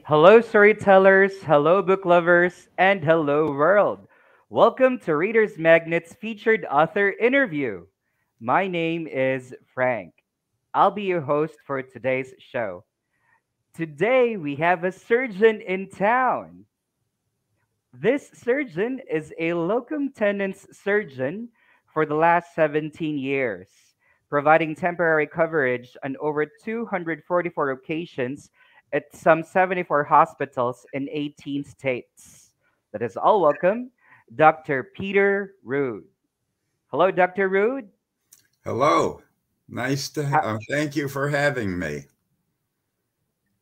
Hello, storytellers, hello, book lovers, and hello, world. Welcome to Reader's Magnet's featured author interview. My name is Frank. I'll be your host for today's show. Today, we have a surgeon in town. This surgeon is a locum tenens surgeon for the last 17 years, providing temporary coverage on over 244 locations at some 74 hospitals in 18 states. Let us all welcome Dr. Peter Roode. Hello, Dr. Roode. Hello. Nice to Ha- thank you for having me.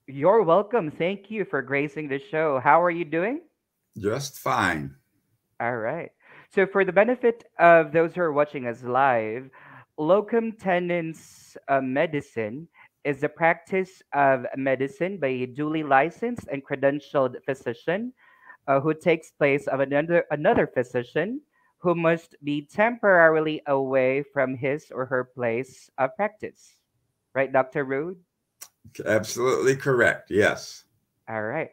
You're welcome. Thank you for gracing the show. How are you doing? Just fine. All right. So, for the benefit of those who are watching us live, locum tenens medicine is the practice of medicine by a duly licensed and credentialed physician who takes place of another physician who must be temporarily away from his or her place of practice. Right, Dr. Rude? Absolutely correct. Yes. All right.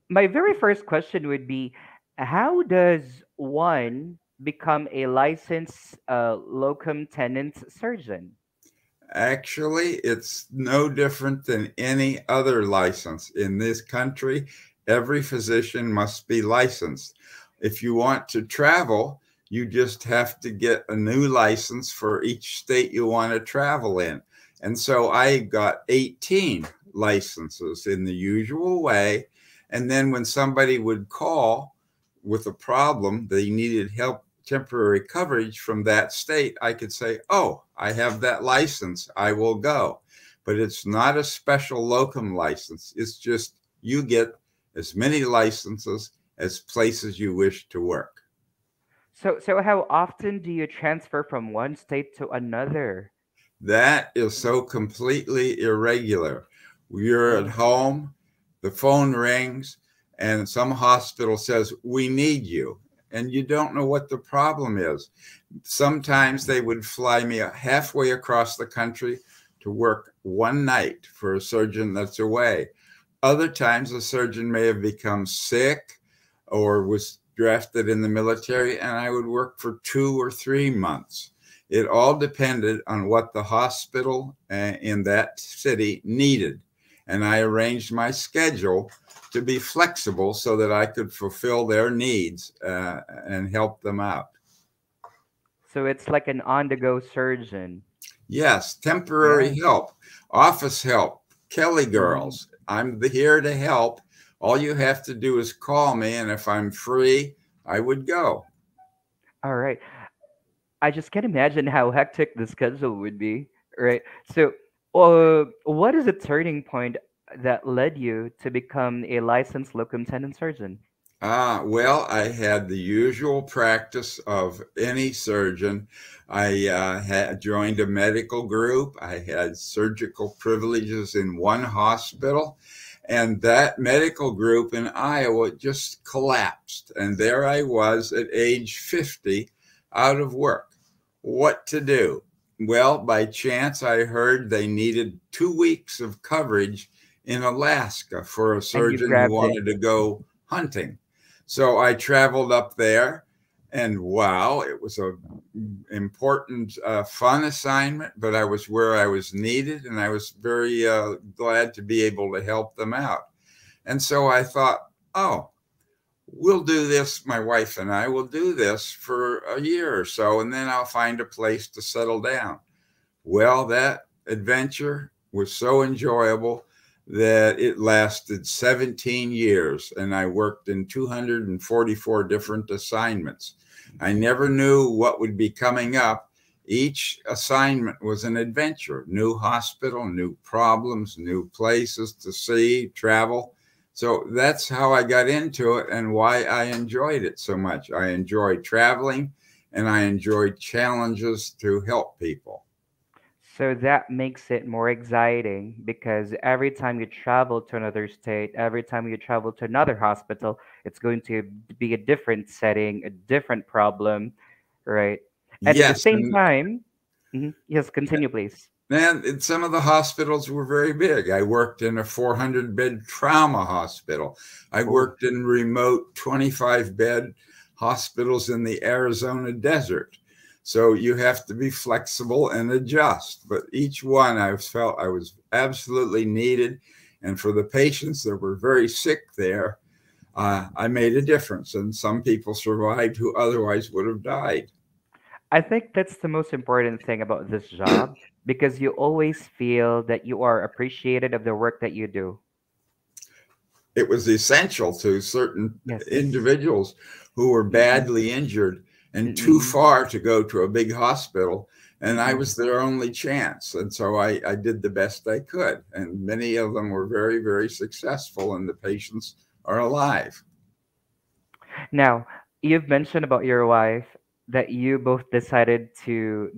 My very first question would be, how does one become a licensed locum tenens surgeon? Actually, it's no different than any other license in this country. Every physician must be licensed. If you want to travel, you just have to get a new license for each state you want to travel in. And so I got 18 licenses in the usual way. And then when somebody would call with a problem, they needed help, temporary coverage from that state, I could say, oh, I have that license, I will go. But it's not a special locum license. It's just you get as many licenses as places you wish to work. So how often do you transfer from one state to another? That is so completely irregular. You're at Oh, home, the phone rings, and some hospital says, we need you. And you don't know what the problem is. Sometimes they would fly me halfway across the country to work one night for a surgeon that's away. Other times, the surgeon may have become sick or was drafted in the military, and I would work for 2 or 3 months. It all depended on what the hospital in that city needed. And I arranged my schedule to be flexible so that I could fulfill their needs and help them out. so it's like an on-the-go surgeon. Yes, temporary Yeah. help, office help, Kelly Mhm. girls. I'm here to help. All you have to do is call me, and if I'm free, I would go. All right. I just can't imagine how hectic the schedule would be, right? So, what is the turning point that led you to become a licensed locum tenens surgeon? Well, I had the usual practice of any surgeon. I had joined a medical group. I had surgical privileges in one hospital, and that medical group in Iowa just collapsed. And there I was at age 50, out of work. What to do? Well, by chance, I heard they needed 2 weeks of coverage in Alaska for a And you surgeon who grabbed it. wanted to go hunting. So I traveled up there, and wow, it was a important, fun assignment. But I was where I was needed, and I was very glad to be able to help them out. And so I thought, oh, we'll do this. My wife and I will do this for a year or so, and then I'll find a place to settle down. Well, that adventure was so enjoyable that it lasted 17 years, and I worked in 244 different assignments. I never knew what would be coming up. Each assignment was an adventure, new hospital, new problems, new places to see, travel. So that's how I got into it and why I enjoyed it so much. I enjoy traveling and I enjoy challenges to help people. So that makes it more exciting because every time you travel to another state, every time you travel to another hospital, it's going to be a different setting, a different problem, right? And at the Yes, same and time, yes, continue, please. And some of the hospitals were very big. I worked in a 400-bed trauma hospital. I Oh, worked in remote 25-bed hospitals in the Arizona desert. So you have to be flexible and adjust. But each one I felt I was absolutely needed. And for the patients that were very sick there, I made a difference. And some people survived who otherwise would have died. I think that's the most important thing about this job because you always feel that you are appreciated of the work that you do. It was essential to certain Yes. individuals who were Mm-mm, badly injured and too mm-mm, far to go to a big hospital. And I mm-mm. was their only chance. And so I did the best I could. And many of them were very, very successful, and the patients are alive. Now, you've mentioned about your wife that you both decided to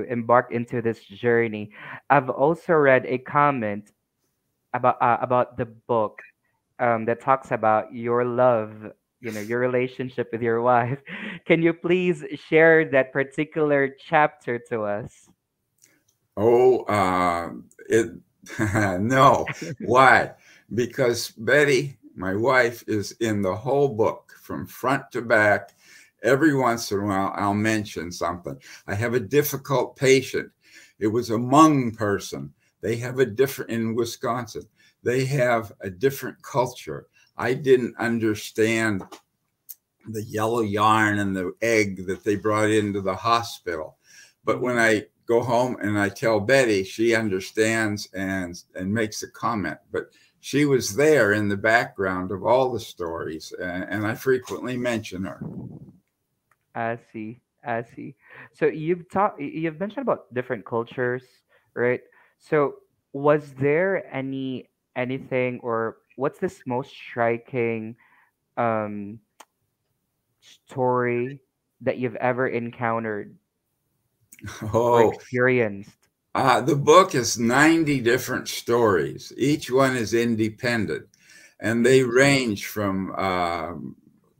embark into this journey. I've also read a comment about the book that talks about your love, your relationship with your wife. Can you please share that particular chapter to us? Oh, it no. Why? Because Betty, my wife, is in the whole book from front to back. Every once in a while, I'll mention something. I have a difficult patient. It was a Hmong person. They have a different in Wisconsin. They have a different culture. I didn't understand the yellow yarn and the egg that they brought into the hospital. But when Hmm. I go home and I tell Betty, she understands and makes a comment. But she was there in the background of all the stories, and I frequently mention her. I see. I see. So you've mentioned about different cultures, right? So was there anything, or what's this most striking um story that you've ever encountered or Oh, experienced? the book is 90 different stories. Each one is independent, and they Mm-hmm. range from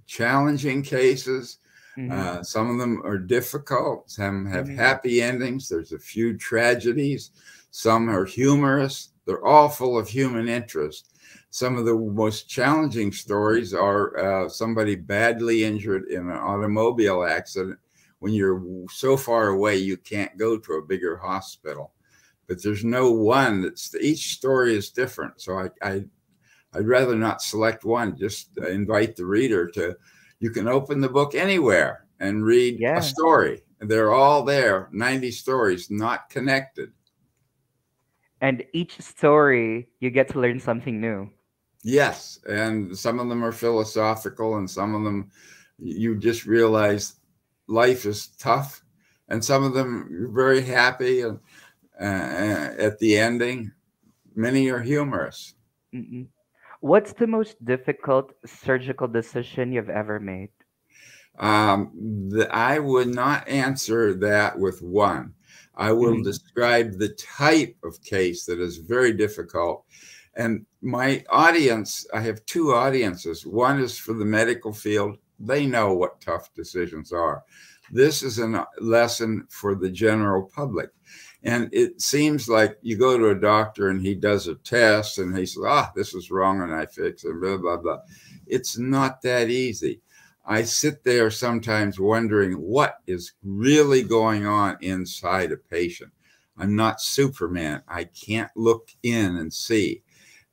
challenging cases. Mm-hmm. Some of them are difficult, some have Mm-hmm. happy endings. There's a few tragedies, some are humorous. They're all full of human interest. Some of the most challenging stories are somebody badly injured in an automobile accident when you're so far away you can't go to a bigger hospital. But there's no one that's each story is different. So I'd rather not select one. Just invite the reader to. You can open the book anywhere and read a Yeah. story. They're all there, 90 stories, not connected. And each story you get to learn something new. Yes, and some of them are philosophical, and some of them you just realize life is tough, and some of them you're very happy and at the ending. Many are humorous. Mm-mm. What's the most difficult surgical decision you've ever made? I would not answer that with one. I will Mm-hmm. describe the type of case that is very difficult. And my audience, I have two audiences. One is for the medical field, they know what tough decisions are. This is a lesson for the general public. And it seems like you go to a doctor and he does a test and he says, this is wrong, and I fix it, blah, blah, blah. It's not that easy. I sit there sometimes wondering what is really going on inside a patient. I'm not Superman. I can't look in and see.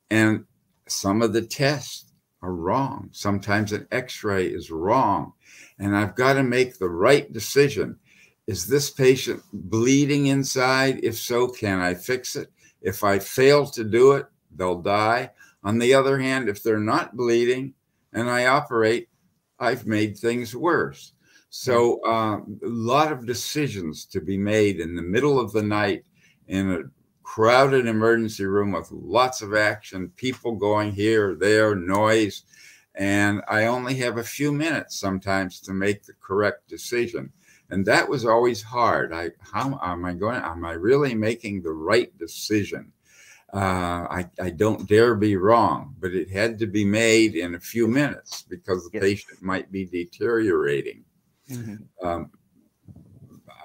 And some of the tests are wrong. Sometimes an x ray is wrong. And I've got to make the right decision. Is this patient bleeding inside? If so, can I fix it? If I fail to do it, they'll die. On the other hand, if they're not bleeding and I operate, I've made things worse. Yeah. So, a lot of decisions to be made in the middle of the night in a crowded emergency room with lots of action, people going here, there, noise. And I only have a few minutes sometimes to make the correct decision. And that was always hard. How am I going? Am I really making the right decision? I don't dare be wrong, but it had to be made in a few minutes because the Yes. patient might be deteriorating. Mm-hmm. Um,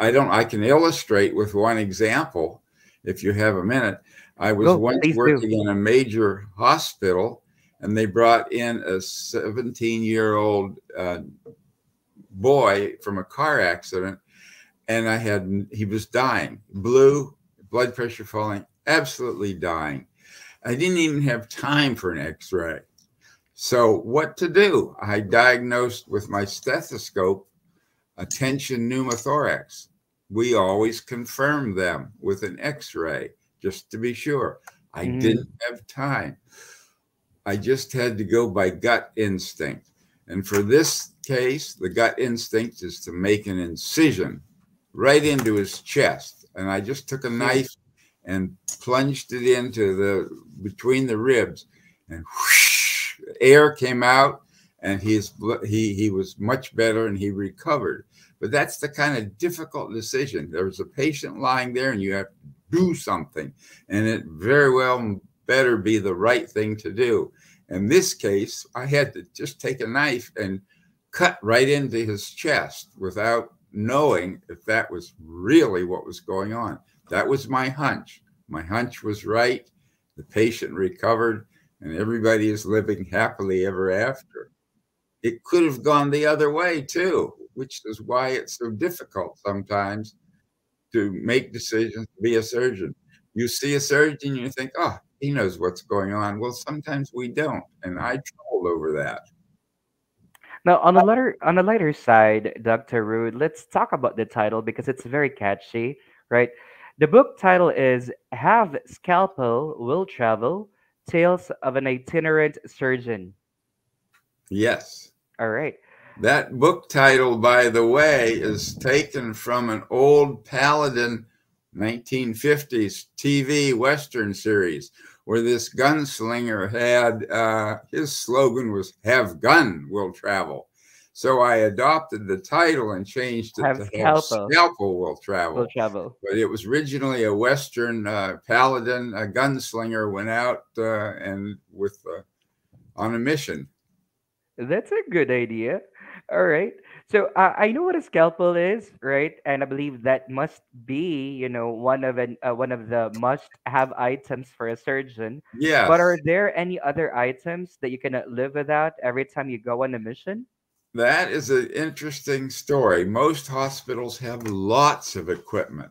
I can illustrate with one example. if you have a minute. I was Go, once please do. working in a major hospital, and they brought in a 17-year-old boy from a car accident, and he was dying, blue, blood pressure falling, absolutely dying. I didn't even have time for an x-ray. So what to do? I diagnosed with my stethoscope a tension pneumothorax. We always confirm them with an x-ray just to be sure. I Mhm. didn't have time. I just had to go by gut instinct. And for this case, the gut instinct is to make an incision right into his chest. And I just took a See. knife and plunged it into between the ribs, and whoosh, air came out, and he was much better and he recovered. But that's the kind of difficult decision. There was a patient lying there, and you have to do something, and it very well better be the right thing to do. In this case, I had to just take a knife and cut right into his chest without knowing if that was really what was going on. That was my hunch. My hunch was right. The patient recovered, and everybody is living happily ever after. It could have gone the other way too, which is why it's so difficult sometimes to make decisions to be a surgeon. You see a surgeon, you think, oh, he knows what's going on. Well, sometimes we don't, and I troubled over that. Now, on the lighter side, Dr. Roode, let's talk about the title because it's very catchy, right? The book title is Have Scalpel Will Travel: Tales of an Itinerant Surgeon. Yes. All right. That book title, by the way, is taken from an old Paladin 1950s TV Western series where this gunslinger had, his slogan was, Have Gun Will Travel. So I adopted the title and changed it Have to Have Scalpel Scalpel Will Will Travel. Travel. But it was originally a Western Paladin, a gunslinger went out and on a mission. That's a good idea. All right. So I know what a scalpel is, right? And I believe that must be, one of the must-have items for a surgeon. But are Yes. there any other items that you cannot live without every time you go on a mission? That is an interesting story. Most hospitals have lots of equipment.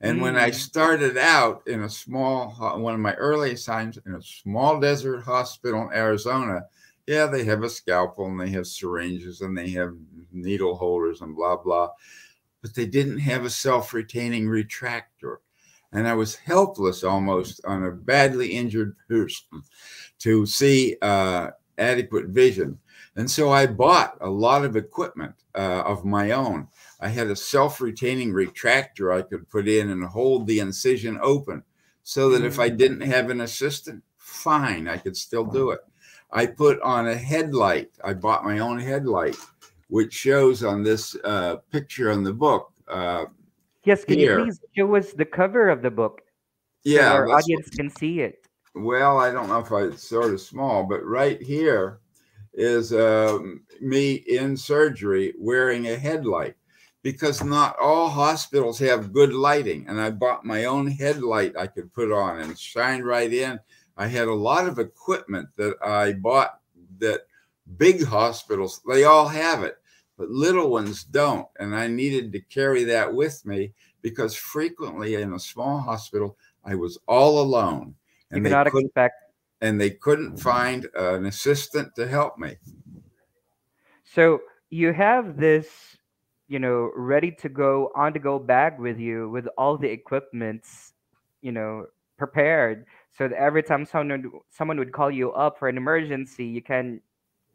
And when I Mm, started out in one of my early assignments in a small desert hospital in Arizona, yeah, they have a scalpel and they have syringes and they have needle holders and blah, blah. But they didn't have a self-retaining retractor. And I was helpless almost on a badly injured person to see adequate vision. And so I bought a lot of equipment of my own. I had a self-retaining retractor I could put in and hold the incision open so that if I mm. didn't have an assistant, fine, I could still do it. I put on a headlight. I bought my own headlight, which shows on this picture on the book Yes, can you here. please show us the cover of the book so Yeah, our audience can see it? well, I don't know if it's sort of small, but right here is me in surgery wearing a headlight because not all hospitals have good lighting. And I bought my own headlight I could put on and shine right in. I had a lot of equipment that I bought that big hospitals, they all have it, but little ones don't. And I needed to carry that with me because frequently in a small hospital, I was all alone You and cannot expect. they couldn't find an assistant to help me. So you have this, ready to go on the go bag with you with all the equipments, you know, prepared so that every time someone would call you up for an emergency, you can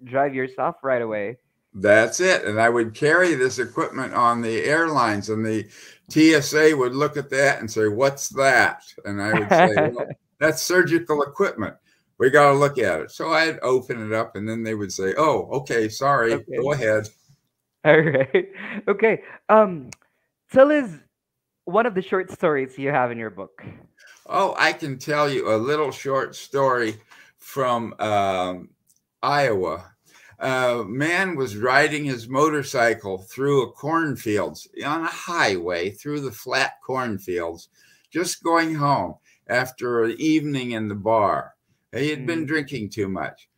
drive yourself right away. That's it. And I would carry this equipment on the airlines, and the TSA would look at that and say, "What's that?" And I would say, "Well, that's surgical equipment. We got to look at it." So I'd open it up, and then they would say, "Oh, okay, sorry, Okay. go ahead." All right. Okay. Tell us one of the short stories you have in your book. Oh, I can tell you a little short story from Iowa. A man was riding his motorcycle through a cornfields on a highway through the flat cornfields, just going home after an evening in the bar. He had been Mm. drinking too much.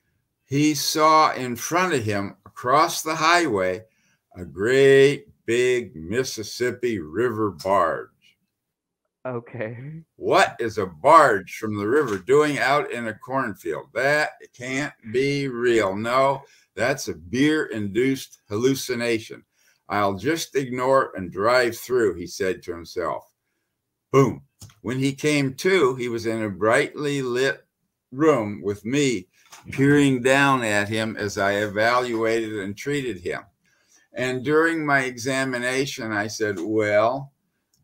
He saw in front of him across the highway a great big Mississippi River barge. Okay. What is a barge from the river doing out in a cornfield? That can't be real. No, that's a beer induced hallucination. I'll just ignore it and drive through, he said to himself. Boom. When he came to, he was in a brightly lit room with me peering down at him as I evaluated and treated him. And during my examination, I said, well,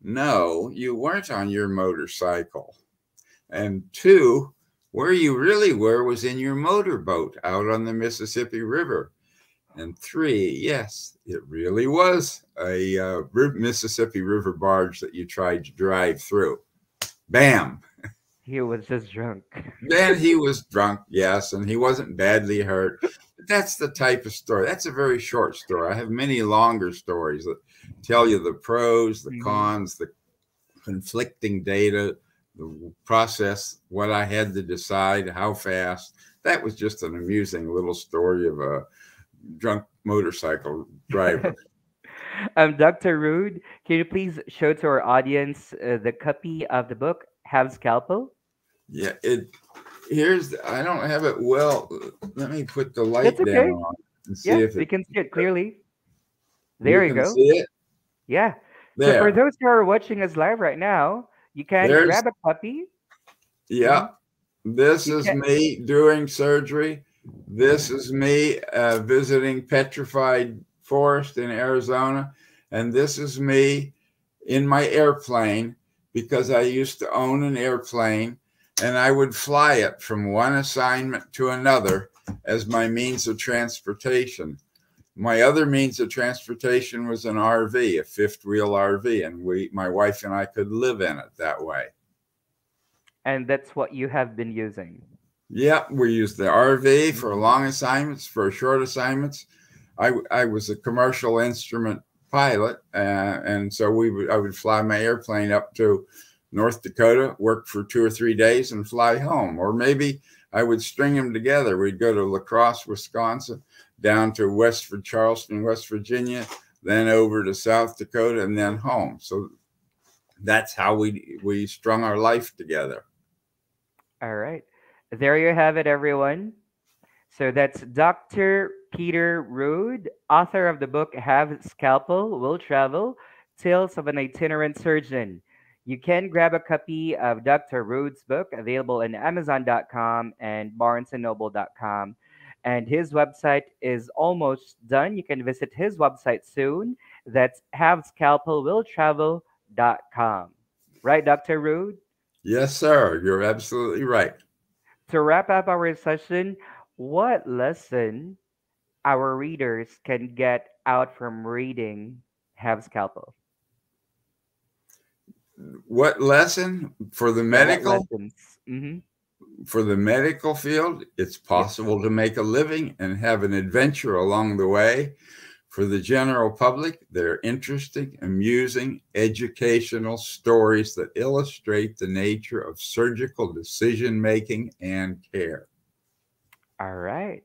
no, you weren't on your motorcycle. And two, where you really were was in your motorboat out on the Mississippi River. And three, yes, it really was a Mississippi River barge that you tried to drive through. Bam. He was just drunk. Then he was drunk, yes, and he wasn't badly hurt. But that's the type of story. That's a very short story. I have many longer stories that tell you the pros, the Mhm. cons, the conflicting data, the process, what I had to decide, how fast. That was just an amusing little story of a drunk motorcycle driver. Dr. Roode, can you please show to our audience the copy of the book, Have Scalpel? Yeah, I don't have it well. Let me put the That's light down okay. on it and see Yeah, if we it, can see it clearly. you There you can go. see it Yeah. So for there. those who are watching us live right now, you can There's, grab a copy. yeah, Hmm. this You is can. me doing surgery. This is me visiting petrified forest in Arizona. And this is me in my airplane because I used to own an airplane and I would fly it from one assignment to another as my means of transportation. My other means of transportation was an RV, a fifth wheel RV, and my wife and I could live in it that way. And that's what you have been using. Yeah, we used the RV for Mhm. long assignments, for short assignments. I was a commercial instrument pilot, and so I would fly my airplane up to North Dakota, work for 2 or 3 days, and fly home. Or maybe I would string them together. We'd go to La Crosse, Wisconsin, down to Charleston, West Virginia, then over to South Dakota, and then home. So that's how we strung our life together. All right. There you have it, everyone. So that's Dr. Peter Roode, author of the book Have Scalpel, Will Travel, Tales of an Itinerant Surgeon. You can grab a copy of Dr. Roode's book available in Amazon.com and BarnesandNoble.com. And his website is almost done. You can visit his website soon. That's havescalpelwilltravel.com. Right, Dr. Roode? Yes, sir. You're absolutely right. To wrap up our session, what lesson our readers can get out from reading Have Scalpel? What lesson for the Yeah, what medical? lessons? Mm-hmm. For the medical field, it's Yep. possible to make a living and have an adventure along the way. For the general public, they're interesting, amusing, educational stories that illustrate the nature of surgical decision making and care. All right.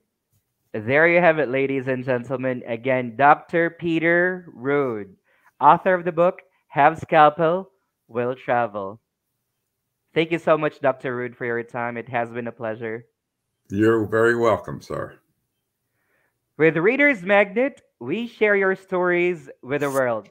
There you have it, ladies and gentlemen. Again, Dr. Peter Roode, author of the book Have Scalpel, Will Travel. Thank you so much, Dr. Roode, for your time. It has been a pleasure. You're very welcome, sir. With Reader's Magnet, we share your stories with the world.